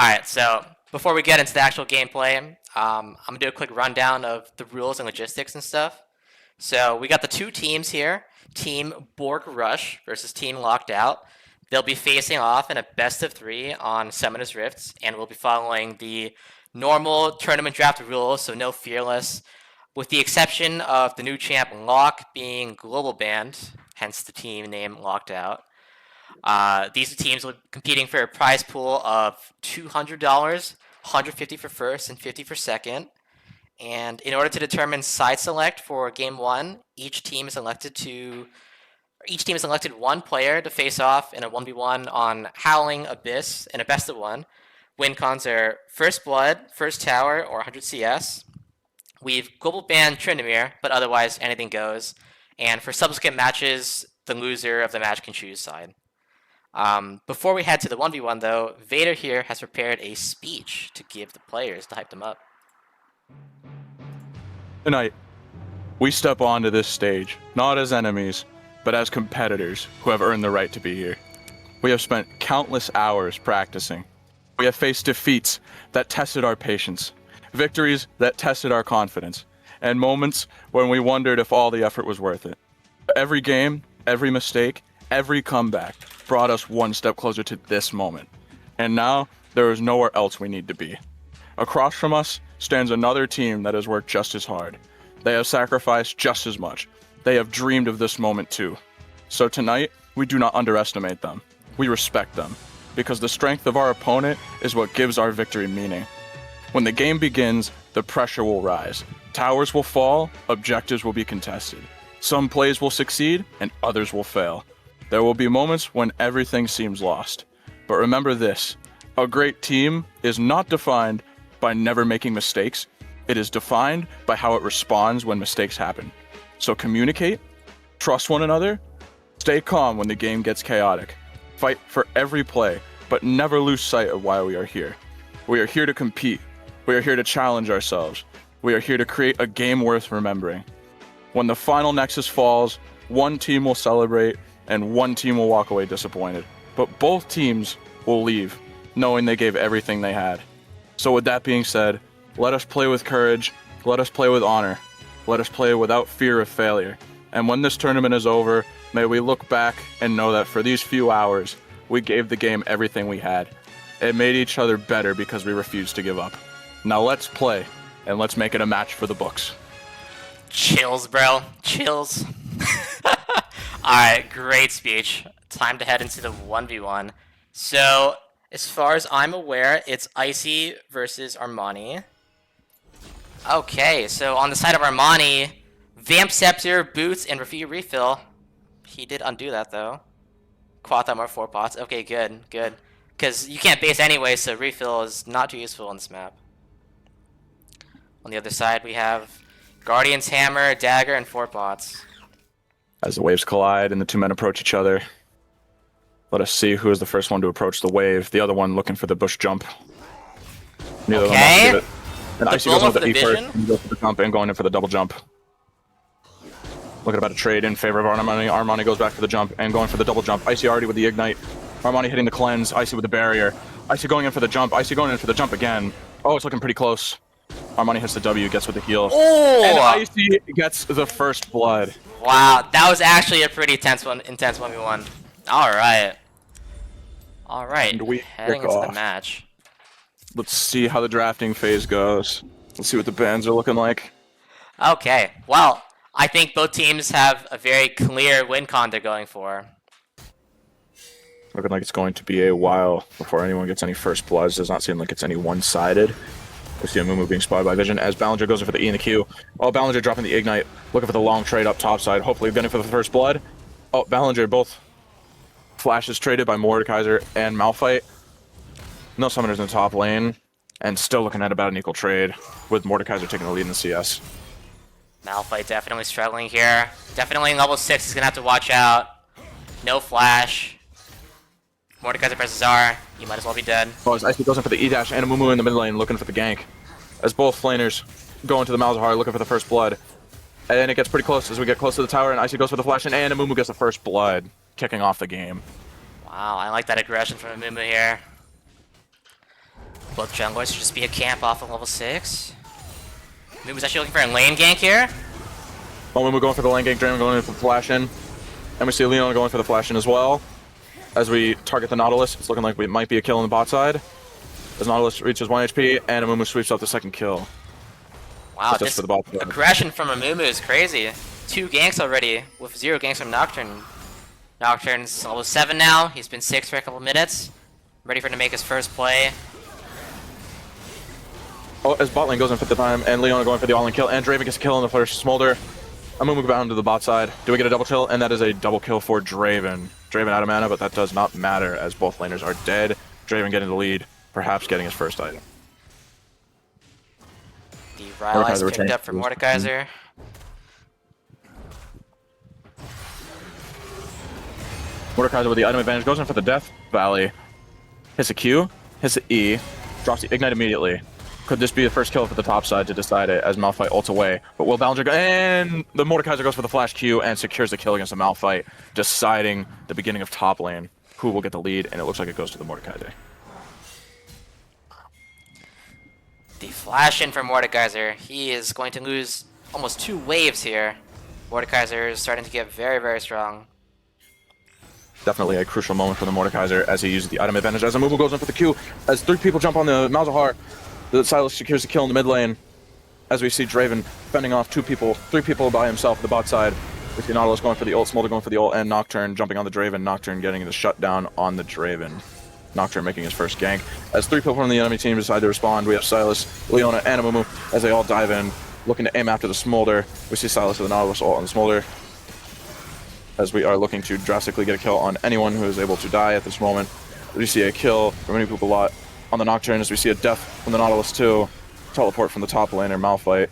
Alright, so before we get into the actual gameplay, I'm going to do a quick rundown of the rules and logistics and stuff. So we got the two teams here, Team Borg Rush versus Team Locked Out. They'll be facing off in a best of 3 on Summoner's Rifts, and we'll be following the normal tournament draft rules, so no Fearless, with the exception of the new champ Locke being global banned, hence the team name Locked Out. These teams will be competing for a prize pool of $200, $150 for first and $50 for second. And in order to determine side select for game 1, each team is elected one player to face off in a 1v1 on Howling Abyss in a best of 1. Win cons are First Blood, First Tower, or 100 CS. We've global banned Tryndamere, but otherwise anything goes. And for subsequent matches, the loser of the match can choose side. Before we head to the 1v1 though, Vader here has prepared a speech to give the players to hype them up. Tonight, we step onto this stage, not as enemies, but as competitors who have earned the right to be here. We have spent countless hours practicing. We have faced defeats that tested our patience, victories that tested our confidence, and moments when we wondered if all the effort was worth it. Every game, every mistake, every comeback brought us one step closer to this moment. And now, there is nowhere else we need to be. Across from us stands another team that has worked just as hard. They have sacrificed just as much. They have dreamed of this moment too. So tonight, we do not underestimate them. We respect them, because the strength of our opponent is what gives our victory meaning. When the game begins, the pressure will rise. Towers will fall, objectives will be contested. Some plays will succeed, and others will fail. There will be moments when everything seems lost. But remember this, a great team is not defined by never making mistakes. It is defined by how it responds when mistakes happen. So communicate, trust one another, stay calm when the game gets chaotic. Fight for every play, but never lose sight of why we are here. We are here to compete. We are here to challenge ourselves. We are here to create a game worth remembering. When the final Nexus falls, one team will celebrate and one team will walk away disappointed. But both teams will leave knowing they gave everything they had. So with that being said, let us play with courage, let us play with honor, let us play without fear of failure. And when this tournament is over, may we look back and know that for these few hours, we gave the game everything we had. It made each other better because we refused to give up. Now let's play, and let's make it a match for the books. Chills, bro. Chills. Alright, great speech. Time to head into the 1v1. So, as far as I'm aware, it's Icy versus Armani. Okay, so on the side of Armani, Vamp Scepter, Boots, and Rafiki Refill. He did undo that, though. Quatham or 4 pots. Okay, good, good. Because you can't base anyway, so Refill is not too useful on this map. On the other side, we have Guardian's Hammer, Dagger, and 4 pots. As the waves collide and the two men approach each other, let us see who is the first one to approach the wave. The other one looking for the bush jump. Neither of them wants to give it. And Icy goes in with the E first, and goes for the jump and going in for the double jump. Looking about a trade in favor of Armani. Armani goes back for the jump and going for the double jump. Icy already with the ignite. Armani hitting the cleanse. Icy with the barrier. Icy going in for the jump. Icy going in for the jump again. Oh, it's looking pretty close. Armani hits the W, gets with the heal. Oh! And Icy gets the first blood. Wow, that was actually a pretty intense 1v1. Alright. Alright, And we heading kick into the off. match. Let's see how the drafting phase goes. Let's see what the bans are looking like. Okay, well, I think both teams have a very clear win con they're going for. Looking like it's going to be a while before anyone gets any first bloods. Does not seem like it's any one-sided. We see Amumu being spotted by Vision as Ballinger goes in for the E and the Q. Oh, Ballinger dropping the Ignite. Looking for the long trade up top side. Hopefully getting for the first blood. Oh, Ballinger both flashes traded by Mordekaiser and Malphite. No summoners in the top lane. And still looking at about an equal trade with Mordekaiser taking the lead in the CS. Malphite definitely struggling here. Definitely in level 6, he's going to have to watch out. No flash. Mordekaiser presses R. You might as well be dead. Oh, as Icy goes in for the E-dash and Amumu in the mid lane looking for the gank. As both flaners go into the Malzahar looking for the first blood. And it gets pretty close as we get close to the tower and Icy goes for the flash and Amumu gets the first blood, kicking off the game. Wow, I like that aggression from Amumu here. Both junglers should just be a camp off of level 6. Moon's actually looking for a lane gank here. Moment we're going for the lane gank, Draven going in for the flash in. And we see Leona going for the flash in as well. As we target the Nautilus, it's looking like we might be a kill on the bot side. As Nautilus reaches 1 HP, and Amumu sweeps up the second kill. Wow, Just this for the bot side. aggression from Amumu is crazy. 2 ganks already, with 0 ganks from Nocturne. Nocturne's level 7 now, he's been 6 for a couple minutes. Ready for him to make his first play. Oh, as bot lane goes in for the time, and Leona going for the all-in kill, and Draven gets a kill on the first Smolder. Amumu bound to the bot side. Do we get a double kill? And that is a double kill for Draven. Draven out of mana, but that does not matter as both laners are dead. Draven getting the lead, perhaps getting his first item. The Rylai's picked returns. up for Mordekaiser. Mordekaiser with the item advantage goes in for the Death Valley. Hits a Q, hits an E, drops the Ignite immediately. Could this be the first kill for the top side to decide it as Malphite ults away? But will Ballinger go? And the Mordekaiser goes for the flash Q and secures the kill against the Malphite, deciding the beginning of top lane. Who will get the lead? And it looks like it goes to the Mordekaiser. The flash in for Mordekaiser. He is going to lose almost 2 waves here. Mordekaiser is starting to get very, very strong. Definitely a crucial moment for the Mordekaiser as he uses the item advantage. As Amumu goes in for the Q, as 3 people jump on the Malzahar, the Sylas secures the kill in the mid lane. As we see Draven fending off 3 people by himself at the bot side. We see Nautilus going for the ult, Smolder going for the ult, and Nocturne jumping on the Draven. Nocturne getting the shutdown on the Draven. Nocturne making his first gank. As 3 people from the enemy team decide to respond, we have Sylas, Leona, and Amumu as they all dive in, looking to aim after the Smolder. We see Sylas with the Nautilus ult on the Smolder, as we are looking to drastically get a kill on anyone who is able to die at this moment. We see a kill from many people a lot on the Nocturne, as we see a death from the Nautilus too. Teleport from the top laner, Malphite.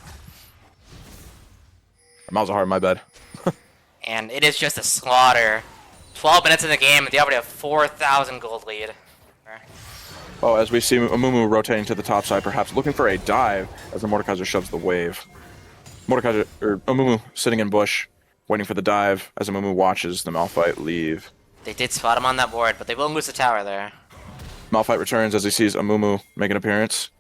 Or Malzahar, my bad. And it is just a slaughter. 12 minutes in the game, and they already have 4,000 gold lead. Oh, as we see Amumu rotating to the top side, perhaps looking for a dive as the Mordekaiser shoves the wave. Amumu sitting in bush, waiting for the dive as Amumu watches the Malphite leave. They did spot him on that board, but they will lose the tower there. Malphite returns as he sees Amumu make an appearance.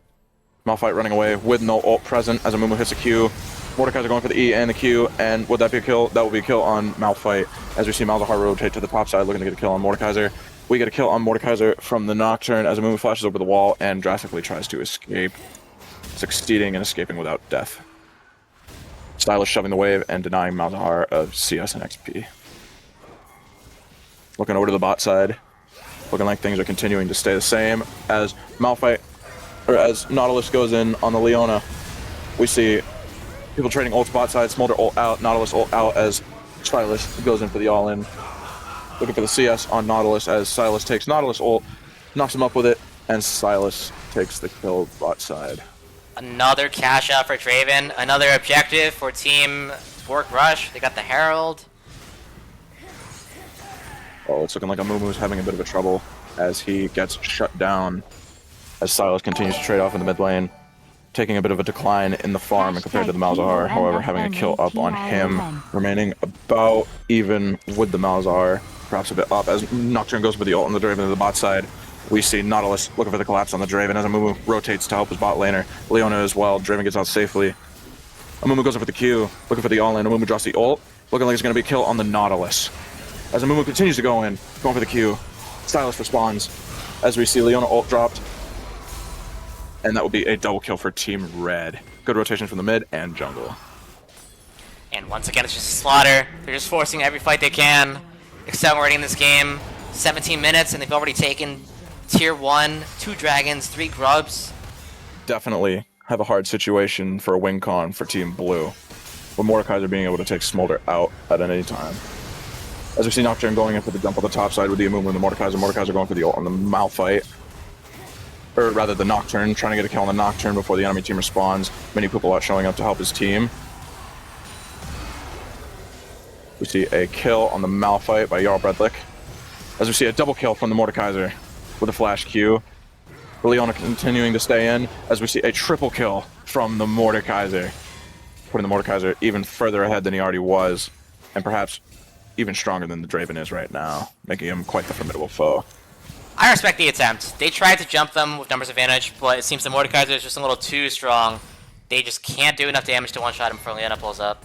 Malphite running away with no ult present as Amumu hits a Q. Mordekaiser going for the E and the Q, and would that be a kill? That would be a kill on Malphite as we see Malzahar rotate to the top side looking to get a kill on Mordekaiser. We get a kill on Mordekaiser from the Nocturne as Amumu flashes over the wall and drastically tries to escape, succeeding in escaping without death. Sylas shoving the wave and denying Malzahar of CS and XP. Looking over to the bot side, looking like things are continuing to stay the same as as Nautilus goes in on the Leona. We see people trading ults bot side, Smolder ult out, Nautilus ult out as Sylas goes in for the all-in. Looking for the CS on Nautilus as Sylas takes Nautilus ult, knocks him up with it, and Sylas takes the kill bot side. Another cash out for Draven. Another objective for Team Bork Rush. They got the Herald. Oh, it's looking like Amumu's having a bit of a trouble as he gets shut down as Sylas continues to trade off in the mid lane, taking a bit of a decline in the farm compared to the Malzahar, however having a kill up on him, remaining about even with the Malzahar, perhaps a bit up as Nocturne goes for the ult on the Draven to the bot side. We see Nautilus looking for the collapse on the Draven as Amumu rotates to help his bot laner. Leona as well, Draven gets out safely. Amumu goes in for the Q, looking for the all-in. Amumu drops the ult, looking like it's going to be a kill on the Nautilus. As Amumu continues to go in, going for the Q, Sylas responds as we see Leona ult dropped. And that will be a double kill for Team Red. Good rotation from the mid and jungle. And once again, it's just a slaughter. They're just forcing every fight they can, accelerating this game. 17 minutes, and they've already taken Tier 1, 2 dragons, 3 grubs. Definitely have a hard situation for a win con for Team Blue, with Mordekaiser being able to take Smolder out at any time. As we see Nocturne going in for the jump on the top side with the Amumu and the Mordekaiser. Mordekaiser going for the ult on the Malphite. Or rather the Nocturne, trying to get a kill on the Nocturne before the enemy team responds. Many people are showing up to help his team. We see a kill on the Malphite by Jarl Bredlik. As we see a double kill from the Mordekaiser with a flash Q. Leona continuing to stay in as we see a triple kill from the Mordekaiser, putting the Mordekaiser even further ahead than he already was, and perhaps even stronger than the Draven is right now, making him quite the formidable foe. I respect the attempt. They tried to jump them with numbers advantage, but it seems the Mordekaiser is just a little too strong. They just can't do enough damage to one-shot him before Leona pulls up.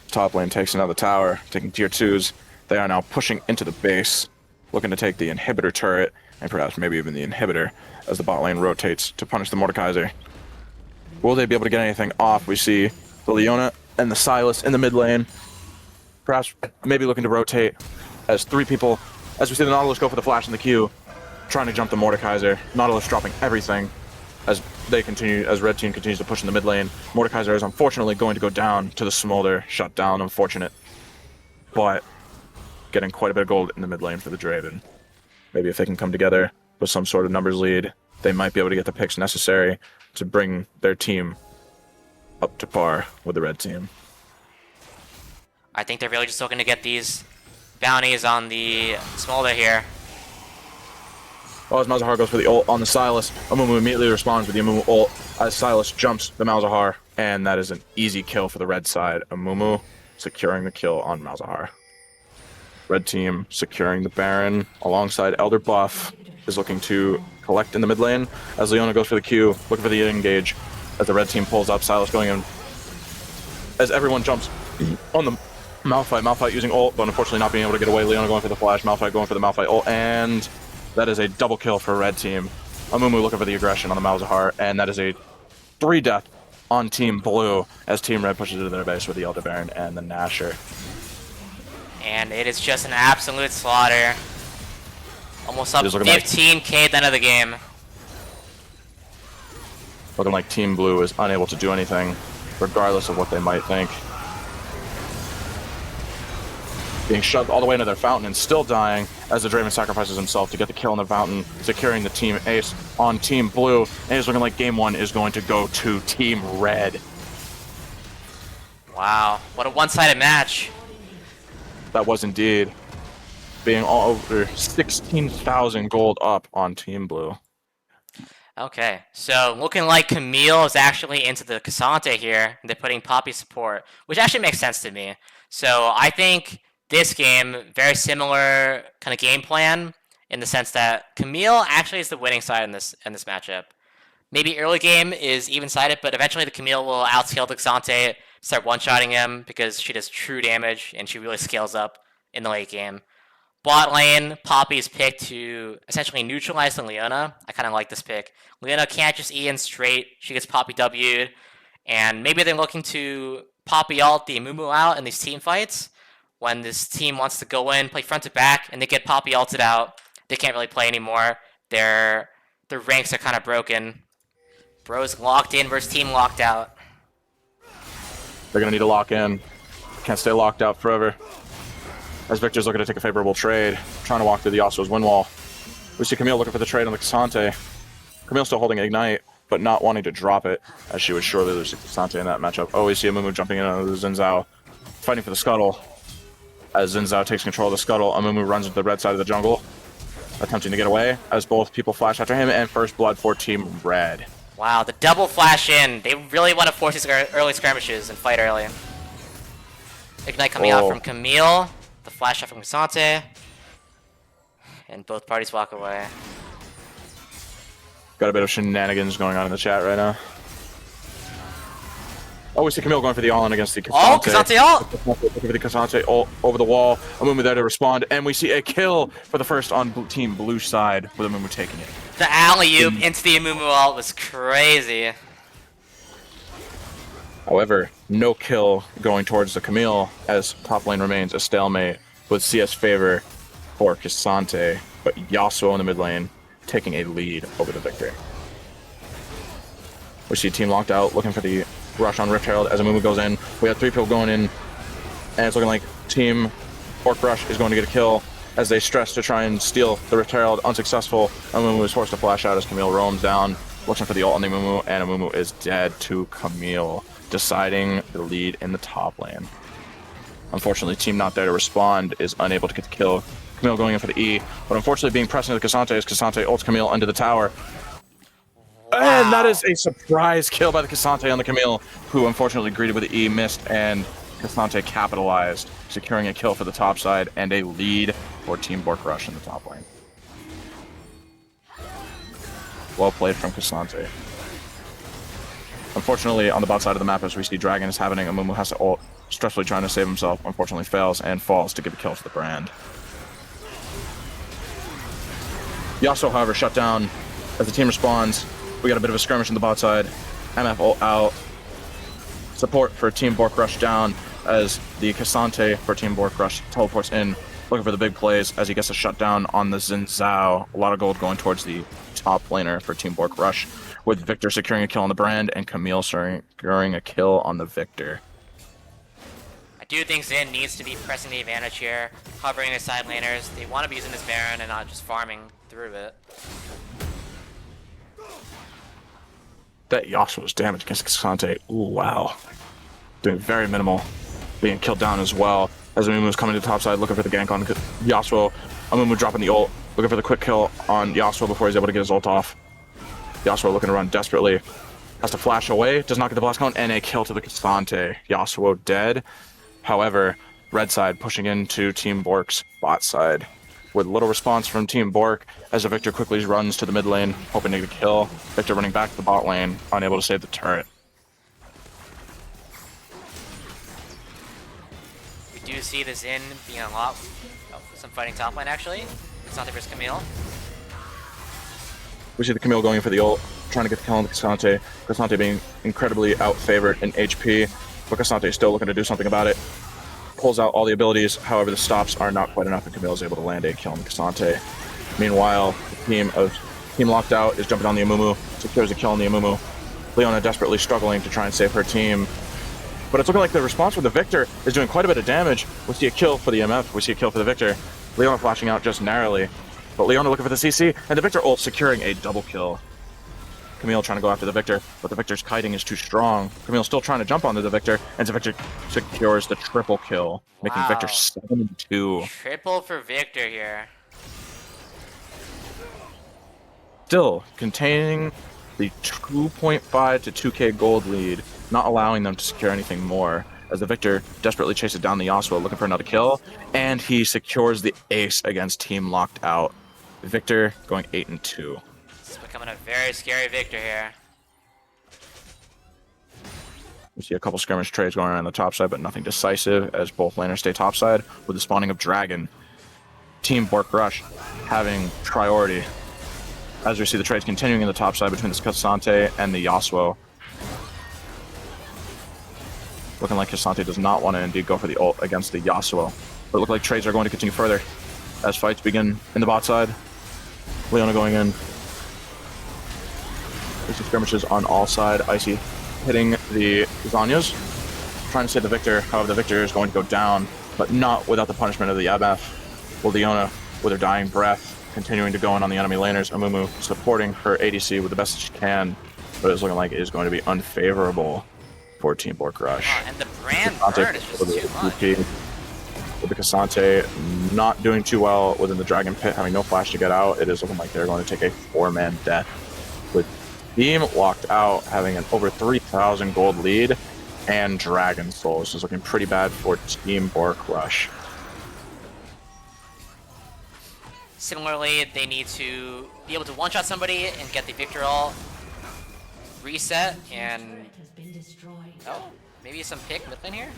Top lane takes another tower, taking tier 2s. They are now pushing into the base, looking to take the inhibitor turret, and perhaps maybe even the inhibitor, as the bot lane rotates to punish the Mordekaiser. Will they be able to get anything off? We see the Leona and the Sylas in the mid lane. Perhaps maybe looking to rotate as 3 people, as we see the Nautilus go for the flash in the queue, trying to jump the Mordekaiser. Nautilus dropping everything as Red Team continues to push in the mid lane. Mordekaiser is unfortunately going to go down to the Smolder, shut down, unfortunate. But getting quite a bit of gold in the mid lane for the Draven. Maybe if they can come together with some sort of numbers lead, they might be able to get the picks necessary to bring their team up to par with the Red Team. I think they're really just looking to get these bounties on the Smolder here. Oh, as Malzahar goes for the ult on the Sylas, Amumu immediately responds with the Amumu ult as Sylas jumps the Malzahar, and that is an easy kill for the red side. Amumu securing the kill on Malzahar. Red Team securing the Baron alongside Elder Buff is looking to collect in the mid lane as Leona goes for the Q, looking for the engage as the Red Team pulls up. Sylas going in as everyone jumps on the Malphite. Malphite using ult, but unfortunately not being able to get away. Leona going for the flash, Malphite going for the Malphite ult, and that is a double kill for Red Team. Amumu looking for the aggression on the Malzahar, and that is a 3 death on Team Blue as Team Red pushes into their base with the Elder Baron and the Nashor. And it is just an absolute slaughter. Almost up 15k at the end of the game. Looking like Team Blue is unable to do anything, regardless of what they might think. Being shoved all the way into their fountain and still dying as the Draven sacrifices himself to get the kill in the fountain, securing the team ace on Team Blue. And it's looking like game 1 is going to go to Team Red. Wow, what a one-sided match. That was indeed. Being all over 16,000 gold up on Team Blue. Okay, so looking like Camille is actually into the K'Sante here. They're putting Poppy support, which actually makes sense to me. So I think this game, very similar kind of game plan in the sense that Camille actually is the winning side in this matchup. Maybe early game is even-sided, but eventually the Camille will outscale the K'Sante, start one-shotting him because she does true damage and she really scales up in the late game. Bot lane, Poppy's pick to essentially neutralize the Leona. I kind of like this pick. Leona can't just E in straight. She gets Poppy W'd. And maybe they're looking to Poppy ult the Amumu out in these team fights. When this team wants to go in, play front to back, and they get Poppy ulted out, they can't really play anymore. Their ranks are kind of broken. Bro's locked in versus team locked out. They're going to need to lock in. Can't stay locked out forever. As Victor's looking to take a favorable trade, trying to walk through the Yasuo's wind wall. We see Camille looking for the trade on the K'Sante. Camille still holding Ignite, but not wanting to drop it, as she would surely lose to K'Sante in that matchup. Oh, we see Amumu jumping in on the Xin Zhao, fighting for the scuttle. As Xin Zhao takes control of the scuttle, Amumu runs into the red side of the jungle, attempting to get away, as both people flash after him, and first blood for Team Red. Wow, the double flash in. They really want to force these early skirmishes and fight early. Ignite coming out from Camille. The flash out from K'Sante. And both parties walk away. Got a bit of shenanigans going on in the chat right now. Oh, we see Camille going for the all-in against the K'Sante. Oh, K'Sante ult! Looking for the K'Sante ult over the wall. Amumu there to respond, and we see a kill for the first on Team Blue side, with Amumu taking it. The alley-oop into the Amumu ult was crazy. However, no kill going towards the Camille, as top lane remains a stalemate with CS favor for K'Sante, but Yasuo in the mid lane taking a lead over the Victor. We see team locked out, looking for the rush on Rift Herald as Amumu goes in. We have 3 people going in, and it's looking like Team Orc Rush is going to get a kill as they stress to try and steal the Rift Herald. Unsuccessful. Amumu is forced to flash out as Camille roams down, looking for the ult on the Amumu, and Amumu is dead to Camille, deciding the lead in the top lane. Unfortunately, team not there to respond is unable to get the kill. Camille going in for the E, but unfortunately being pressed into K'Sante as K'Sante ults Camille under the tower. Wow. And that is a surprise kill by the K'Sante on the Camille, who unfortunately greeted with the E, missed, and K'Sante capitalized securing a kill for the top side and a lead for Team Bork Rush in the top lane. Well played from K'Sante. Unfortunately, on the bot side of the map, as we see Dragon is happening, Amumu has to ult, stressfully trying to save himself, unfortunately fails and falls to give a kill to the brand. Yasuo, however, shut down as the team responds. We got a bit of a skirmish on the bot side. MF ult out. Support for Team Bork Rush down as the K'Sante for Team Bork Rush teleports in, looking for the big plays as he gets a shutdown on the Xin Zhao. A lot of gold going towards the top laner for Team Bork Rush, with Victor securing a kill on the brand and Camille securing a kill on the Victor. I do think Xin needs to be pressing the advantage here, hovering his side laners. They want to be using this Baron and not just farming through it. That Yasuo's damage against K'Sante, ooh, wow. Doing very minimal. Being killed down as well. As Amumu's coming to the top side, looking for the gank on Yasuo. Amumu dropping the ult, looking for the quick kill on Yasuo before he's able to get his ult off. Yasuo looking to run desperately. Has to flash away, does not get the blast count, and a kill to the K'Sante. Yasuo dead. However, red side pushing into Team Bork's bot side, with little response from Team Bork as the Victor quickly runs to the mid lane, hoping to get a kill. Victor running back to the bot lane, unable to save the turret. We do see the Xin being unlocked. Oh, some fighting top lane actually. It's not the first Camille. We see the Camille going for the ult, trying to get the kill on the K'Sante. K'Sante being incredibly out-favored in HP, but K'Sante is still looking to do something about it. Pulls out all the abilities, however the stops are not quite enough and Camille is able to land a kill on the K'Sante. Meanwhile, the Team Locked Out is jumping on the Amumu, secures a kill on the Amumu. Leona desperately struggling to try and save her team. But it's looking like the response for the Victor is doing quite a bit of damage. We see a kill for the MF, we see a kill for the Victor. Leona flashing out just narrowly. But Leona looking for the CC, and the Victor ult securing a double kill. Camille trying to go after the Victor, but the Victor's kiting is too strong. Camille still trying to jump onto the Victor, and the Victor secures the triple kill, making Victor 7-2. Triple for Victor here. Still containing the 2.5 to 2k gold lead, not allowing them to secure anything more, as the Victor desperately chases down the Yasuo looking for another kill, and he secures the ace against Team Locked Out. Victor going 8-2. It's becoming a very scary Victor here. We see a couple skirmish trades going on the top side, but nothing decisive as both laners stay top side with the spawning of Dragon. Team Bork Rush having priority as we see the trades continuing in the top side between the K'Sante and the Yasuo. Looking like K'Sante does not want to indeed go for the ult against the Yasuo. But it looks like trades are going to continue further as fights begin in the bot side. Leona going in. There's some skirmishes on all sides. Icy hitting the Zanyas, trying to save the Victor. However, the Victor is going to go down, but not without the punishment of the MF. Well, Leona, with her dying breath, continuing to go in on the enemy laners. Amumu supporting her ADC with the best she can, but it's looking like it is going to be unfavorable for Team Bork Rush. And the brand burn is just too much. With the K'Sante not doing too well within the Dragon Pit, having no flash to get out, it is looking like they're going to take a 4-man death. With Team Locked Out having an over 3,000 gold lead and Dragon Soul. This is looking pretty bad for Team Bork Rush. Similarly, they need to be able to one-shot somebody and get the Victor ult reset and... Oh, maybe some pick mid lane here?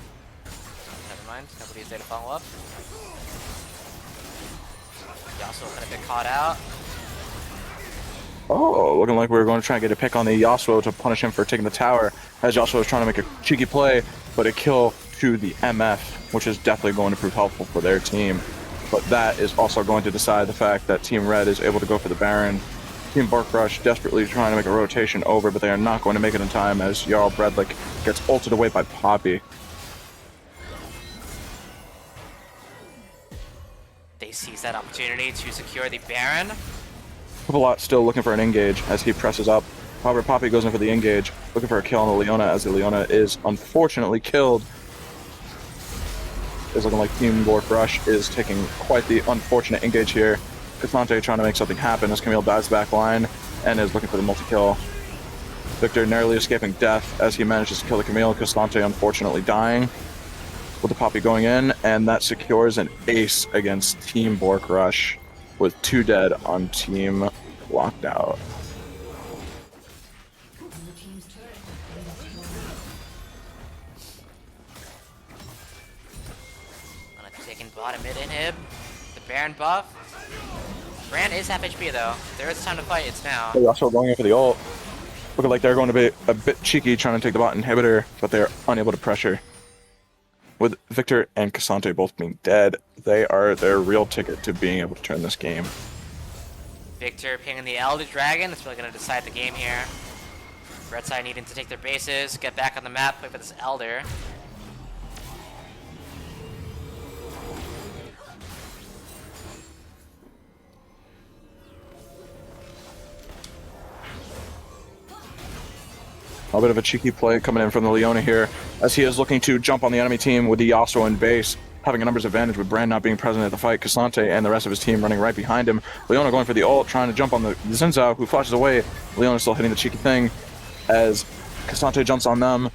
Never mind, nobody's there to follow up. Yasuo gonna get caught out. Oh, looking like we're going to try and get a pick on the Yasuo to punish him for taking the tower, as Yasuo is trying to make a cheeky play, but a kill to the MF, which is definitely going to prove helpful for their team. But that is also going to decide the fact that Team Red is able to go for the Baron. Team Bork Rush desperately trying to make a rotation over, but they are not going to make it in time as Jarl Bredlik gets ulted away by Poppy. They seize that opportunity to secure the Baron. Pupilot still looking for an engage as he presses up. However, Poppy goes in for the engage, looking for a kill on the Leona as the Leona is unfortunately killed. It's looking like Team Bork Rush is taking quite the unfortunate engage here. K'Sante trying to make something happen as Camille dives back line and is looking for the multi-kill. Victor narrowly escaping death as he manages to kill the Camille. K'Sante unfortunately dying. with the Poppy going in, and that secures an ace against Team Bork Rush with 2 dead on Team Locked Out. Taking bottom mid inhib. The Baron buff. Brand is half HP though. There is time to fight, it's now. They're also going in for the ult. Looking like they're going to be a bit cheeky trying to take the bot inhibitor, but they're unable to pressure. With Victor and K'Sante both being dead, they are their real ticket to being able to turn this game. Victor pinging the Elder Dragon. That's really going to decide the game here. Red side needing to take their bases, get back on the map, play for this Elder. A bit of a cheeky play coming in from the Leona here, as he is looking to jump on the enemy team with the Yasuo in base, having a numbers advantage with Brand not being present at the fight. K'Sante and the rest of his team running right behind him. Leona going for the ult, trying to jump on the Xin Zhao, who flashes away. Leona still hitting the cheeky thing, as K'Sante jumps on them.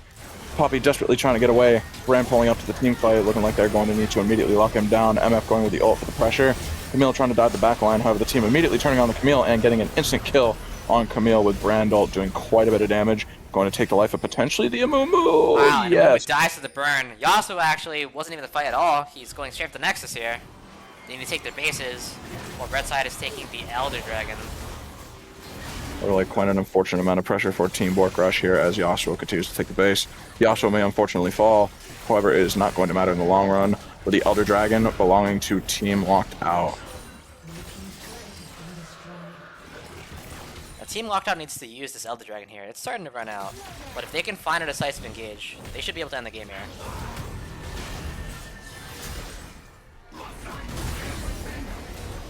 Poppy desperately trying to get away. Brand pulling up to the team fight, looking like they're going to need to immediately lock him down. MF going with the ult for the pressure. Camille trying to dive the back line, however the team immediately turning on the Camille and getting an instant kill on Camille with Brand ult doing quite a bit of damage. Going to take the life of potentially the Amumu. Wow, and yes. Amumu dies to the burn. Yasuo actually wasn't even in the fight at all. He's going straight for the Nexus here. They need to take their bases, while Red side is taking the Elder Dragon. Really quite an unfortunate amount of pressure for Team Bork Rush here as Yasuo continues to take the base. Yasuo may unfortunately fall, however it is not going to matter in the long run, with the Elder Dragon belonging to Team Locked Out. Team Locked Out needs to use this Elder Dragon here. It's starting to run out. But if they can find a decisive engage, they should be able to end the game here.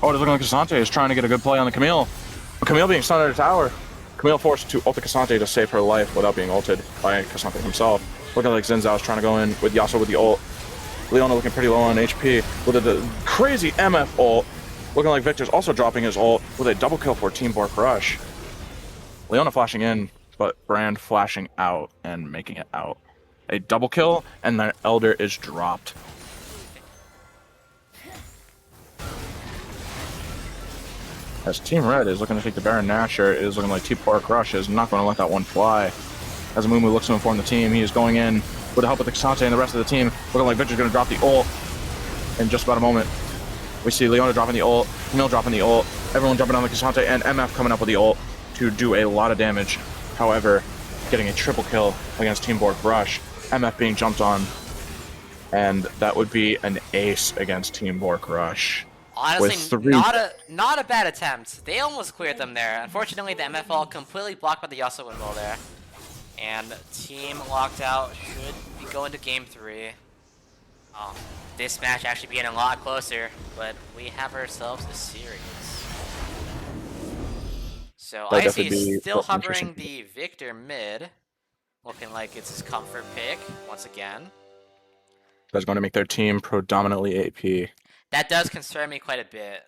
Oh, it's looking like K'Sante is trying to get a good play on the Camille. Camille being stunned at a tower. Camille forced to ult the K'Sante to save her life without being ulted by K'Sante himself. Looking like Xin Zhao is trying to go in with Yasuo with the ult. Leona looking pretty low on HP with a crazy MF ult. Looking like Victor's also dropping his ult with a double kill for Team Bork Rush. Leona flashing in, but Brand flashing out and making it out. A double kill, and the Elder is dropped. As Team Red is looking to take the Baron Nashor, it is looking like Team Bork Rush is not going to let that one fly. As Amumu looks to inform the team, he is going in with the help of the K'Sante and the rest of the team. Looking like Victor's going to drop the ult in just about a moment. We see Leona dropping the ult, Camille dropping the ult, everyone jumping on the K'Sante, and MF coming up with the ult to do a lot of damage. However, getting a triple kill against Team Bork Rush, MF being jumped on, and that would be an ace against Team Bork Rush. Honestly, not a bad attempt. They almost cleared them there. Unfortunately, the MFL completely blocked by the Yasuo windmill there. And Team Locked Out should be going to Game 3. Oh, this match actually being a lot closer, but we have ourselves a series. So Icy is still hovering the Victor mid, looking like it's his comfort pick once again. That's going to make their team predominantly AP. That does concern me quite a bit,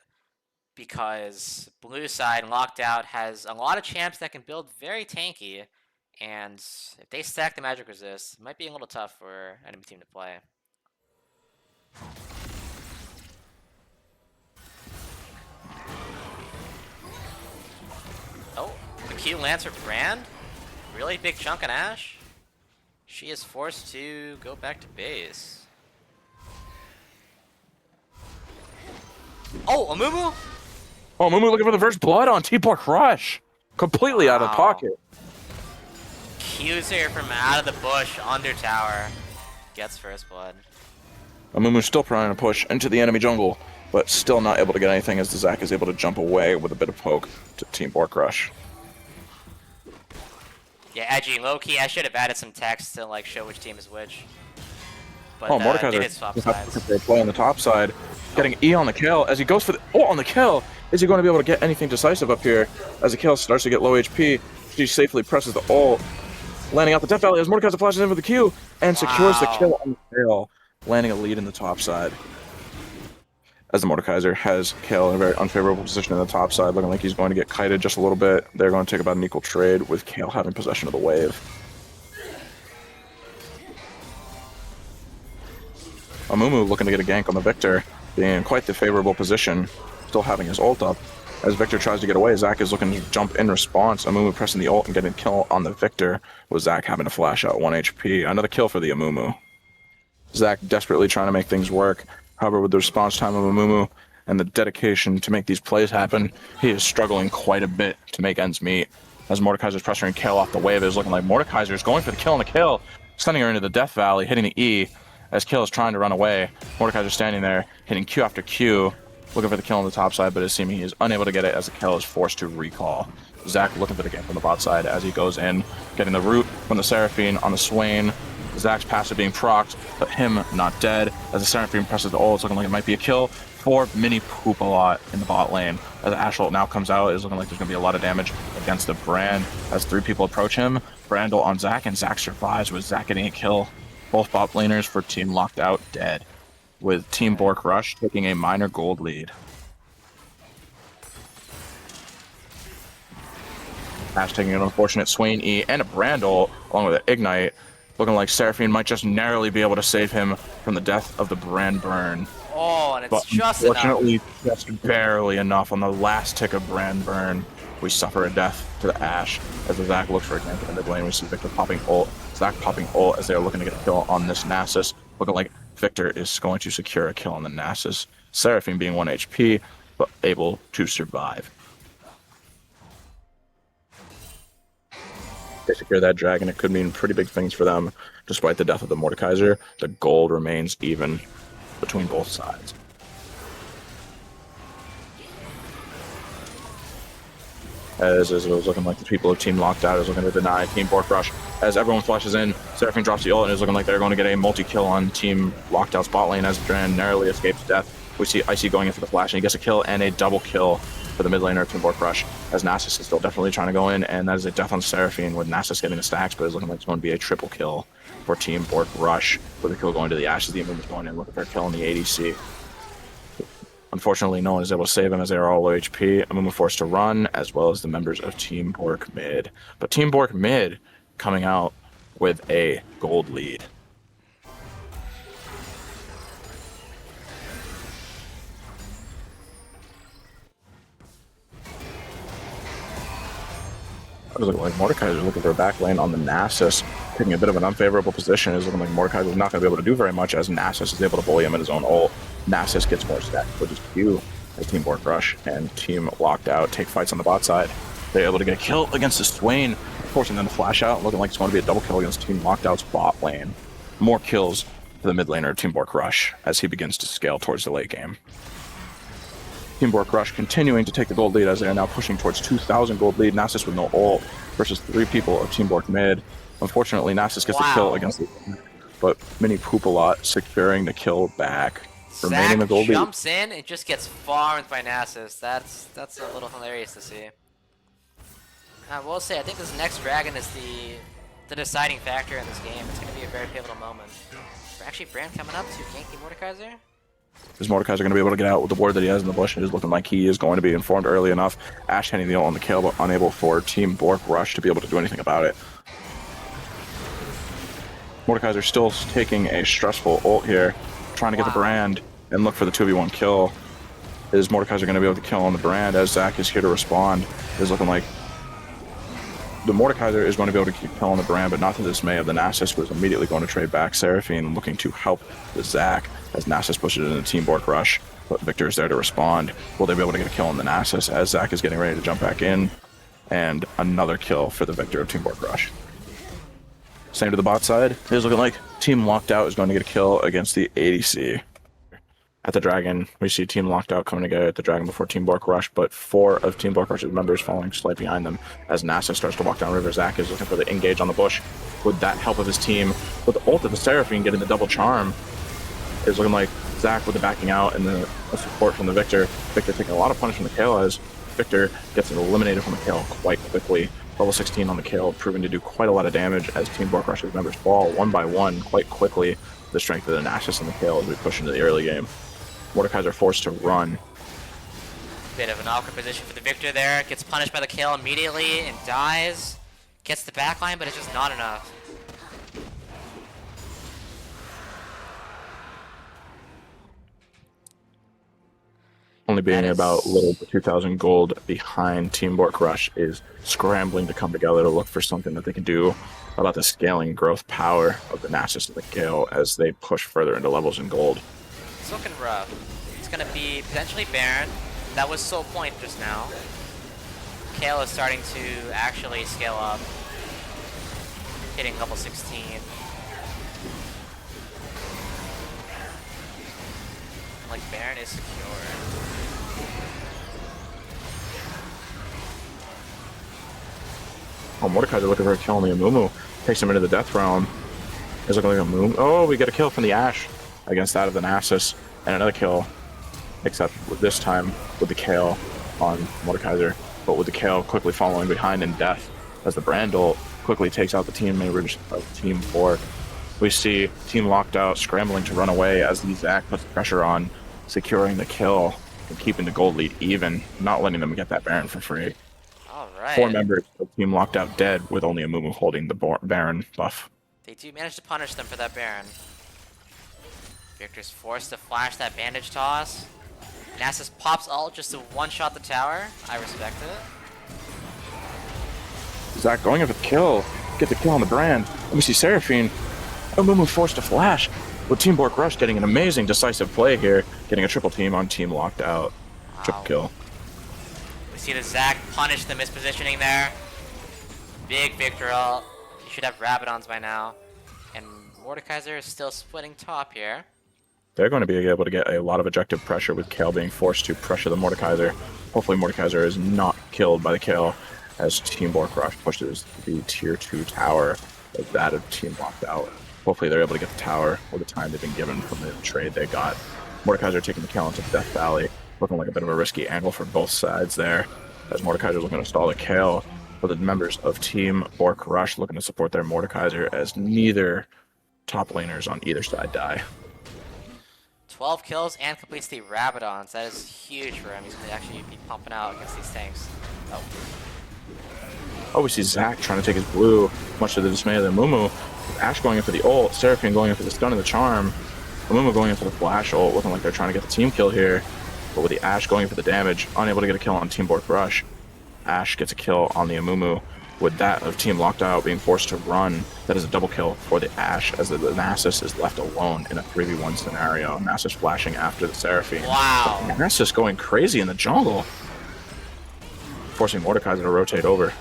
because blue side Locked Out has a lot of champs that can build very tanky, and if they stack the magic resist, it might be a little tough for enemy team to play. Oh, the Q lands for Brand. Really big chunk on Ashe. She is forced to go back to base. Oh, Amumu? Oh, Amumu looking for the first blood on Team Bork Rush. Completely out of pocket. Q's from out of the bush, under tower. Gets first blood. Amumu still trying to push into the enemy jungle, but still not able to get anything as the Zac is able to jump away with a bit of poke to Team Bork Rush. Yeah, edgy, low-key. I should have added some text to like show which team is which. But Mordekaiser they did swap sides. for a play on the top side, getting E on the kill as he goes for the on the kill. Is he going to be able to get anything decisive up here? As the kill starts to get low HP, she safely presses the ult, landing out the Death Valley as Mordekaiser flashes in with the Q and secures the kill on the kill, landing a lead in the top side. As the Mordekaiser has Kayle in a very unfavorable position in the top side, looking like he's going to get kited just a little bit. They're going to take about an equal trade with Kayle having possession of the wave. Amumu looking to get a gank on the Victor, being in quite the favorable position, still having his ult up. As Victor tries to get away, Zac is looking to jump in response. Amumu pressing the ult and getting a kill on the Victor, with Zac having to flash out 1 HP. Another kill for the Amumu. Zac desperately trying to make things work. However, with the response time of Amumu and the dedication to make these plays happen, he is struggling quite a bit to make ends meet. As Mordekaiser's pressuring Kayle off the wave, it is looking like Mordekaiser is going for the kill on the kill, sending her into the Death Valley, hitting the E as Kayle is trying to run away. Mordekaiser standing there, hitting Q after Q, looking for the kill on the top side, but it's seeming he is unable to get it as the kill is forced to recall. Zac looking for the game from the bot side as he goes in, getting the root from the Seraphine on the Swain. Zac's passive being procced, but him not dead. As the Seraphine presses the ult, it's looking like it might be a kill for Mini Poop-a-Lot in the bot lane. As the Ashe ult now comes out, it's looking like there's going to be a lot of damage against the Brand. As 3 people approach him, Brand ult on Zac, and Zac survives with Zac getting a kill. Both bot laners for Team Locked Out dead, with Team Bork Rush taking a minor gold lead. Ashe taking an unfortunate Swain E and a Brand ult along with an Ignite. Looking like Seraphine might just narrowly be able to save him from the death of the Brand burn. Oh, and it's But just enough. unfortunately, just barely enough. On the last tick of Brand burn, we suffer a death to the Ashe. As the Zac looks for a gank in the mid lane, we see Victor popping ult. Zac popping ult as they are looking to get a kill on this Nasus. Looking like Victor is going to secure a kill on the Nasus. Seraphine being 1 HP, but able to survive. They secure that dragon, it could mean pretty big things for them. Despite the death of the Mordekaiser, the gold remains even between both sides. As it was looking like the people of Team Locked Out is looking to deny Team Bork Rush. As everyone flashes in, Seraphine drops the ult and is looking like they're going to get a multi-kill on Team Locked Out's bot lane as Dran narrowly escapes death. We see Icy going in for the flash and he gets a kill and a double kill for the mid laner of Team Bork Rush, as Nasus is still definitely trying to go in, and that is a death on Seraphine with Nasus getting the stacks, but it's looking like it's going to be a triple kill for Team Bork Rush, with the kill going to the Ashes. The Amumu is going in looking for a kill on the ADC. Unfortunately, no one is able to save him as they are all low HP. Amumu forced to run, as well as the members of Team Bork Mid. But Team Bork Mid coming out with a gold lead. It was looking like Mordekaiser looking for a back lane on the Nasus, taking a bit of an unfavorable position. It's looking like Mordekaiser is not going to be able to do very much as Nasus is able to bully him in his own ult. Nasus gets more stacks, which is Q as Team Bork Rush and Team Locked Out take fights on the bot side. They're able to get a kill against the Swain, forcing them to flash out, looking like it's going to be a double kill against Team Locked Out's bot lane. More kills for the mid laner of Team Bork Rush as he begins to scale towards the late game. Team Bork Rush continuing to take the gold lead as they are now pushing towards 2,000 gold lead. Nasus with no ult versus 3 people of Team Bork Mid. Unfortunately, Nasus gets a kill against it, but Mini Poop-a-Lot securing the kill back, remaining the gold lead. Jumps in and just gets farmed by Nasus. That's a little hilarious to see. I will say, I think this next dragon is the deciding factor in this game. It's going to be a very pivotal moment. Actually, Brand coming up to gank the Mordekaiser. Is Mordekaiser going to be able to get out with the ward that he has in the bush? It is looking like he is going to be informed early enough. Ashe hitting the ult on the kill, but unable for Team Bork Rush to be able to do anything about it. Mordekaiser still taking a stressful ult here, trying to get the Brand and look for the 2v1 kill. Is Mordekaiser going to be able to kill on the Brand as Zac is here to respond? It is looking like the Mordekaiser is going to be able to keep killing the Brand, but not to the dismay of the Nasus, who is immediately going to trade back Seraphine, looking to help the Zac as Nasus pushes into Team Bork Rush. But Victor is there to respond. Will they be able to get a kill on the Nasus as Zac is getting ready to jump back in? And another kill for the Victor of Team Bork Rush. Same to the bot side. It is looking like Team Locked Out is going to get a kill against the ADC. At the Dragon, we see Team Locked Out coming together at the Dragon before Team Bork Rush, but 4 of Team Bork Rush's members following slight behind them as Nasus starts to walk down river. Zac is looking for the engage on the bush. With that help of his team, with the ult of the Seraphine getting the double charm, it's looking like Zac with the backing out and the support from the Victor. Victor taking a lot of punish from the Kayle as Victor gets eliminated from the Kayle quite quickly. Level 16 on the Kayle, proving to do quite a lot of damage as Team Bork Rush's members fall one by one quite quickly. The strength of the Nasus and the Kayle as we push into the early game. Mordekaiser forced to run. Bit of an awkward position for the Victor there. Gets punished by the kill immediately and dies. Gets the backline, but it's just not enough. only being That is- about little 2,000 gold behind, Team Bork Rush is scrambling to come together to look for something that they can do about the scaling growth power of the Nasus and the Gale as they push further into levels in gold. It's looking rough. It's gonna be potentially Baron. That was Soul Point just now. Kale is starting to actually scale up. Hitting level 16. Like, Baron is secure. Oh, Mordekaiser looking for a kill on the Amumu. Takes him into the Death Realm. He's looking like a Moon. Oh, we get a kill from the Ashe against that of the Nasus. And another kill, except with this time with the Kale on Mordekaiser. But with the Kale quickly following behind in death as the Brand ult quickly takes out the team members of Team Bork. We see Team Locked Out scrambling to run away as the Zac puts pressure on, securing the kill and keeping the gold lead even, not letting them get that Baron for free. Alright. 4 members of Team Locked Out dead, with only Amumu holding the Baron buff. They do manage to punish them for that Baron. Victor's forced to flash that bandage toss. Nasus pops ult just to one-shot the tower. I respect it. Zac going in for the kill. Get the kill on the Brand. Let me see Seraphine. Amumu forced to flash, with Team Bork Rush getting an amazing decisive play here, getting a triple team on Team Locked Out. Triple kill. We see the Zac punish the mispositioning there. Big Victor ult. He should have Rabadons by now. And Mordekaiser is still splitting top here. They're going to be able to get a lot of objective pressure with Kale being forced to pressure the Mordekaiser. Hopefully Mordekaiser is not killed by the Kale as Team Bork Rush pushes the tier 2 tower of that of Team Locked Out. Hopefully they're able to get the tower with the time they've been given from the trade they got. Mordekaiser taking the Kale into Death Valley, looking like a bit of a risky angle for both sides there, as Mordekaiser looking to stall the Kale, but the members of Team Bork Rush looking to support their Mordekaiser as neither top laners on either side die. 12 kills and completes the Rabadons. That is huge for him. He's going to actually be pumping out against these tanks. Oh. Oh, we see Zac trying to take his blue, much to the dismay of the Amumu. With Ashe going in for the ult, Seraphine going in for the stun and the charm. Amumu going in for the flash ult, looking like they're trying to get the team kill here. But with the Ashe going in for the damage, unable to get a kill on Team Bork Rush. Ashe gets a kill on the Amumu, with that of Team Locked Out being forced to run. That is a double kill for the Ashe, as the Nasus is left alone in a 3v1 scenario. Nasus flashing after the Seraphine. Wow. Nasus going crazy in the jungle, forcing Mordekaiser to rotate over.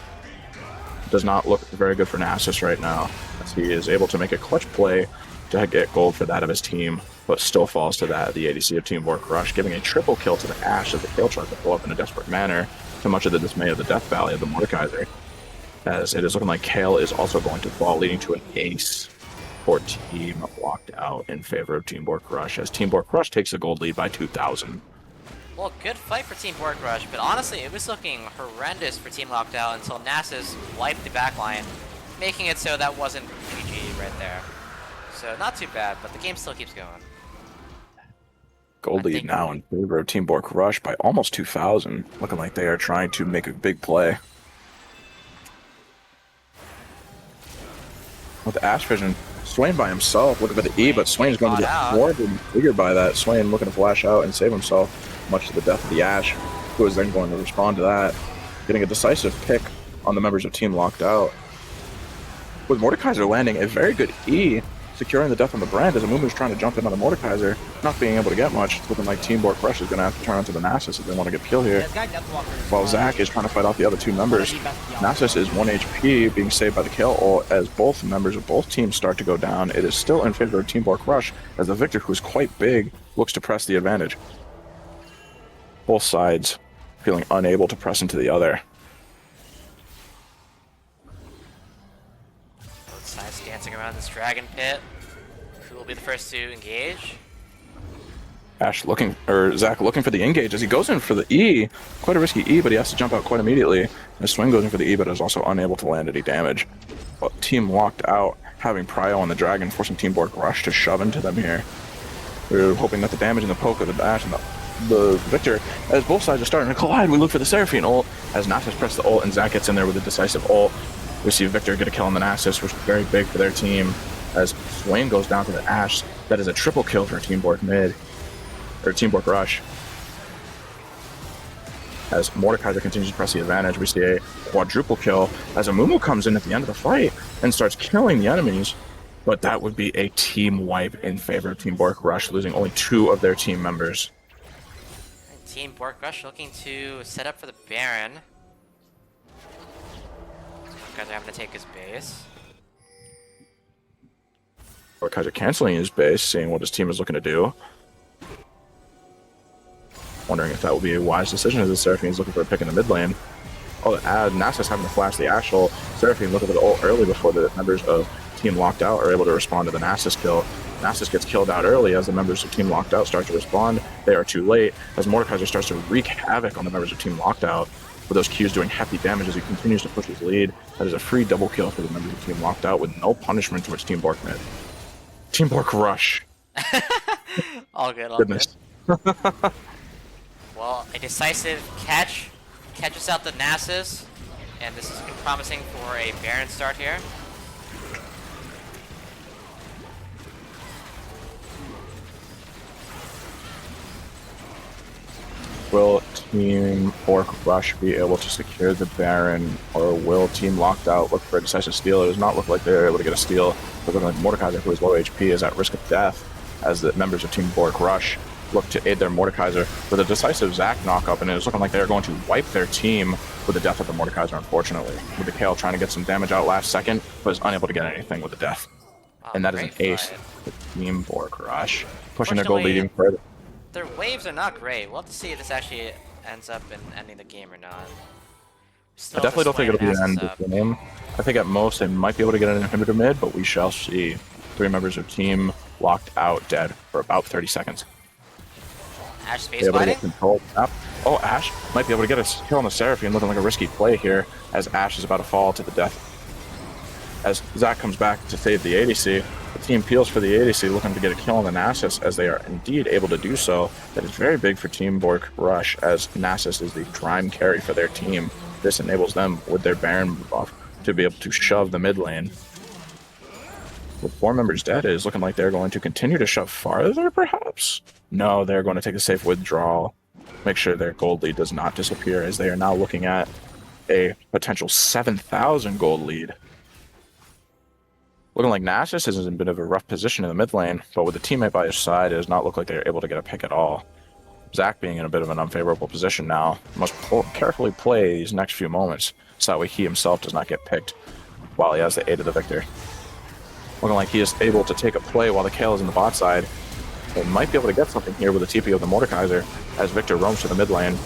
Does not look very good for Nasus right now, as he is able to make a clutch play to get gold for that of his team, but still falls to that of the ADC of Team Bork Rush, giving a triple kill to the Ashe as the kill tries to pull up in a desperate manner, to much of the dismay of the Death Valley of the Mordekaiser, as it is looking like Kale is also going to fall, leading to an ace for Team Locked Out in favor of Team Bork Rush, as Team Bork Rush takes the gold lead by 2,000. Well, good fight for Team Bork Rush, but honestly, it was looking horrendous for Team Locked Out until Nasus wiped the backline, making it so that wasn't GG right there. So not too bad, but the game still keeps going. Gold lead now in favor of Team Bork Rush by almost 2,000, looking like they are trying to make a big play. With the Ashe Vision, Swain by himself, looking for the E, but Swain's going to get more than figured by that. Swain looking to flash out and save himself, much to the death of the Ashe, who is then going to respond to that, getting a decisive pick on the members of Team Locked Out. With Mordekaiser landing a very good E, securing the death on the Brand as Amumu's trying to jump in on the Mordekaiser, not being able to get much. It's looking like Team Bork Rush is going to have to turn onto the Nasus if they want to get kill here. While Zac is trying to fight off the other two members, Nasus is 1 HP, being saved by the Kale ult as both members of both teams start to go down. It is still in favor of Team Bork Rush as the Victor, who is quite big, looks to press the advantage. Both sides feeling unable to press into the other. Both sides dancing around this dragon pit. Who will be the first to engage? Zac looking for the engage as he goes in for the E. Quite a risky E, but he has to jump out quite immediately. And Swing goes in for the E, but is also unable to land any damage. But Team Locked Out, having Prio on the Dragon, forcing Team Bork Rush to shove into them here. We're hoping that the damage and the poke of the Ashe and the Victor, as both sides are starting to collide, we look for the Seraphine ult, as Nasus press the ult and Zac gets in there with a decisive ult. We see Victor get a kill on the Nasus, which is very big for their team, as Swain goes down to the Ashe. That is a triple kill for Team Bork mid, or Team Bork Rush. As Mordekaiser continues to press the advantage, we see a quadruple kill as Amumu comes in at the end of the fight and starts killing the enemies. But that would be a team wipe in favor of Team Bork Rush, losing only 2 of their team members. And Team Bork Rush looking to set up for the Baron. Guys are having to take his base. Mordekaiser canceling his base, seeing what his team is looking to do. Wondering if that will be a wise decision, as the Seraphine is looking for a pick in the mid lane. Oh, Nasus having to flash the actual Seraphine looking for the ult early before the members of Team Locked Out are able to respond to the Nasus kill. Nasus gets killed out early as the members of Team Locked Out start to respond. They are too late as Mordekaiser starts to wreak havoc on the members of Team Locked Out, with those Qs doing hefty damage as he continues to push his lead. That is a free double kill for the members of Team Locked Out with no punishment towards Team Bork mid. Team Bork Rush. All good, all Goodness. good. Well, a decisive catch catches out the Nasus, and this is looking promising for a Baron start here. Will Team Bork Rush be able to secure the Baron, or will Team Locked Out look for a decisive steal? It does not look like they're able to get a steal. But looking like Mordekaiser, who is low HP, is at risk of death as the members of Team Bork Rush look to aid their Mordekaiser with a decisive Zac knockup, and it is looking like they're going to wipe their team with the death of the Mordekaiser, unfortunately. With the Kayle trying to get some damage out last second, but is unable to get anything with the death. And that is an ace for Team Bork Rush, pushing their gold lead even further. Their waves are not great. We'll have to see if this actually ends up in ending the game or not. I definitely don't think it'll be the end of the game. I think at most they might be able to get an inhibitor mid, but we shall see. 3 members of Team Locked Out dead for about 30 seconds. Ash space fighting? Oh, Ash might be able to get a kill on the Seraphine, looking like a risky play here as Ash is about to fall to the death. As Zac comes back to save the ADC, the team peels for the ADC, looking to get a kill on the Nasus, as they are indeed able to do so. That is very big for Team Bork Rush, as Nasus is the prime carry for their team. This enables them, with their Baron buff, to be able to shove the mid lane. With 4 members dead, it is looking like they're going to continue to shove farther, perhaps? No, they're going to take a safe withdrawal. Make sure their gold lead does not disappear, as they are now looking at a potential 7,000 gold lead. Looking like Nasus is in a bit of a rough position in the mid lane, but with a teammate by his side, it does not look like they're able to get a pick at all. Zac being in a bit of an unfavorable position now, must carefully play these next few moments, so that way he himself does not get picked while he has the aid of the Victor. Looking like he is able to take a play while the Kayle is in the bot side. They might be able to get something here with the TP of the Mordekaiser as Victor roams to the mid lane.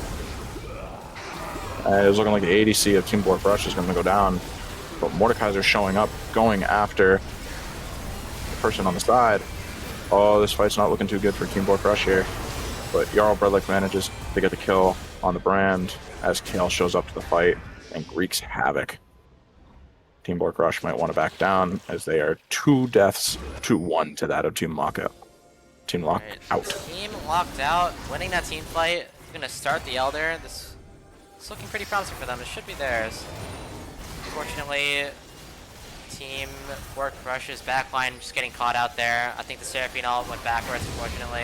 It's looking like the ADC of Team Bork Rush is going to go down. But Mordekaiser showing up, going after the person on the side. Oh, this fight's not looking too good for Team Bork Rush here. But Jarl Bredlik manages to get the kill on the Brand as Kayle shows up to the fight and wreaks havoc. Team Bork Rush might want to back down as they are 2 deaths to 1 to that of Team Lockout. Team Locked Out. Team Locked Out, winning that team fight. We're going to start the Elder. This is looking pretty promising for them. It should be theirs. Unfortunately, Team Bork Rush's backline just getting caught out there. I think the Seraphine all went backwards, unfortunately.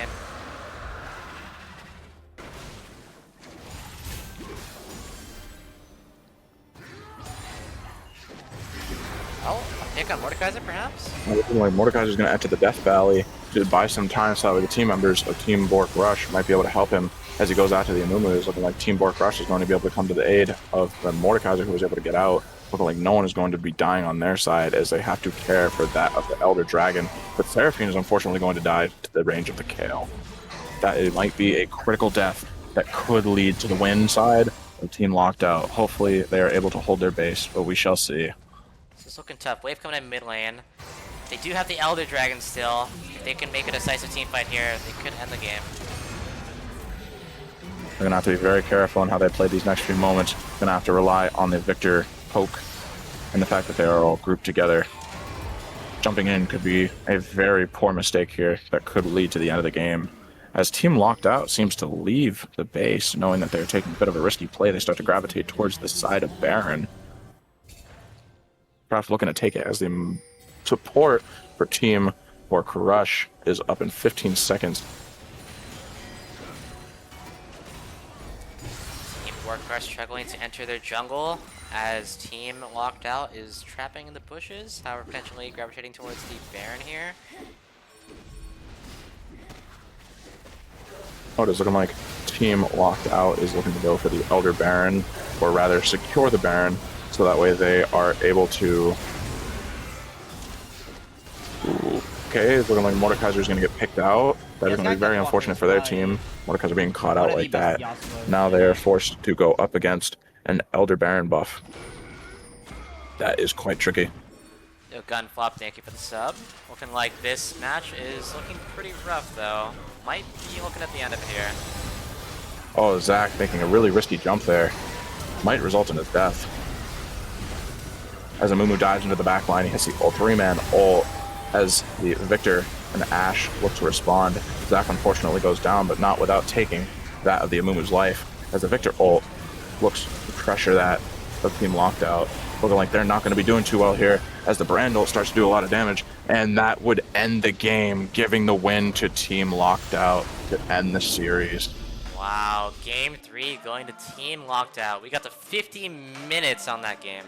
Oh, a pick on Mordekaiser, perhaps? Looking like Mordekaiser is going to enter the Death Valley to buy some time so that way the team members of Team Bork Rush might be able to help him as he goes out to the Amumu. It's looking like Team Bork Rush is going to be able to come to the aid of the Mordekaiser, who was able to get out. Looking like no one is going to be dying on their side as they have to care for that of the Elder Dragon. But Seraphine is unfortunately going to die to the range of the Kayle. That it might be a critical death that could lead to the win side of Team Locked Out. Hopefully they are able to hold their base, but we shall see. This is looking tough. Wave coming in mid lane. They do have the Elder Dragon still. If they can make a decisive team fight here, they could end the game. They're going to have to be very careful in how they play these next few moments. Going to have to rely on the Victor poke and the fact that they are all grouped together. Jumping in could be a very poor mistake here that could lead to the end of the game. As Team Locked Out seems to leave the base, knowing that they're taking a bit of a risky play, they start to gravitate towards the side of Baron. Perhaps looking to take it as the support for Team Bork Rush is up in 15 seconds. Team Borkrush struggling to enter their jungle as Team Locked Out is trapping in the bushes. However, potentially gravitating towards the Baron here. What is looking like Team Locked Out is looking to go for the Elder Baron, or rather secure the Baron, so that way they are able to... Ooh, okay, it's looking like Mordekaiser is going to get picked out. That is going to be very unfortunate for their team. Mordekaiser being caught out like that. Now they are forced to go up against an Elder Baron buff. That is quite tricky. Yo, Gunflop, thank you for the sub. Looking like this match is looking pretty rough, though. Might be looking at the end of it here. Oh, Zac making a really risky jump there. Might result in his death. As Amumu dives into the back line, he hits the ult, 3-man ult as the Victor and Ashe look to respond. Zac unfortunately goes down, but not without taking that of the Amumu's life. As the Victor ult looks to pressure that of Team Locked Out. Looking like they're not going to be doing too well here as the Brand ult starts to do a lot of damage. And that would end the game, giving the win to Team Locked Out to end the series. Wow, game 3 going to Team Locked Out. We got to 50 minutes on that game.